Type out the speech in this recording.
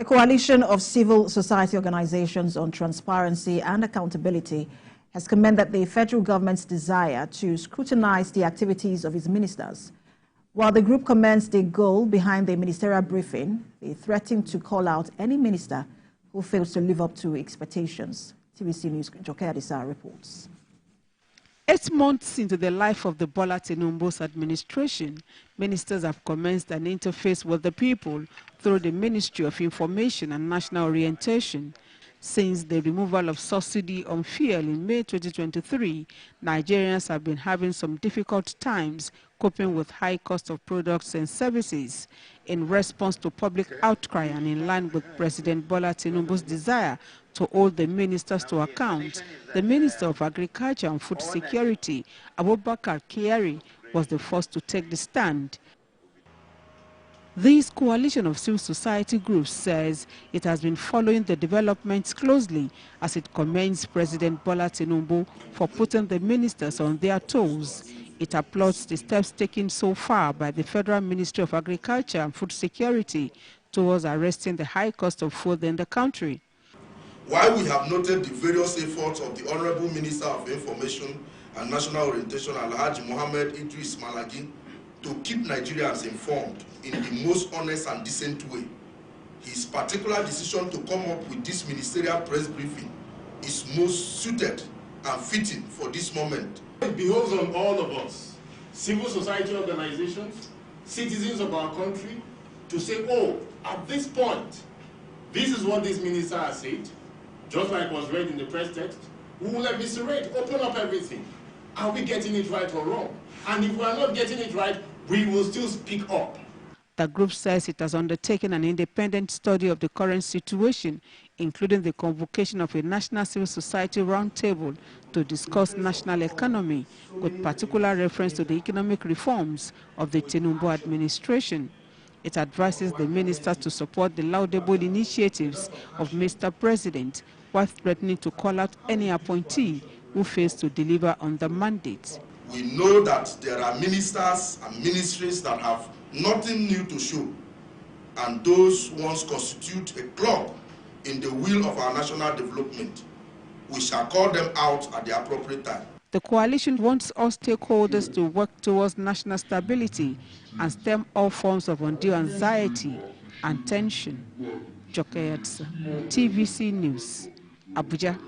A coalition of civil society organizations on transparency and accountability has commended the federal government's desire to scrutinize the activities of its ministers. While the group commends the goal behind the ministerial briefing, they threaten to call out any minister who fails to live up to expectations. TVC News' Joke Adisa reports. 8 months into the life of the Bola Tinubu's administration, ministers have commenced an interface with the people through the Ministry of Information and National Orientation. Since the removal of subsidy on fuel in May 2023, Nigerians have been having some difficult times coping with high cost of products and services. In response to public outcry and in line with President Bola Tinubu's desire to hold the ministers to account, the Minister of Agriculture and Food Security, Abubakar Kyari, was the first to take the stand. This coalition of civil society groups says it has been following the developments closely as it commends President Bola Tinubu for putting the ministers on their toes. It applauds the steps taken so far by the Federal Ministry of Agriculture and Food Security towards arresting the high cost of food in the country. While we have noted the various efforts of the Honorable Minister of Information and National Orientation, Alhaji Mohammed Idris Malagi, to keep Nigerians informed in the most honest and decent way, his particular decision to come up with this ministerial press briefing is most suited and fitting for this moment. It behoves on all of us, civil society organizations, citizens of our country, to say, oh, at this point, this is what this minister has said, just like was read in the press text. We will eviscerate, open up everything. Are we getting it right or wrong? And if we are not getting it right, we will still speak up. The group says it has undertaken an independent study of the current situation, including the convocation of a national civil society roundtable to discuss national economy, with particular reference to the economic reforms of the Tinubu administration. It advises the ministers to support the laudable initiatives of Mr. President, while threatening to call out any appointee who fails to deliver on the mandate. We know that there are ministers and ministries that have nothing new to show, and those ones constitute a clog in the wheel of our national development. We shall call them out at the appropriate time. The coalition wants all stakeholders to work towards national stability and stem all forms of undue anxiety and tension. Joke Adisa, TVC News, Abuja.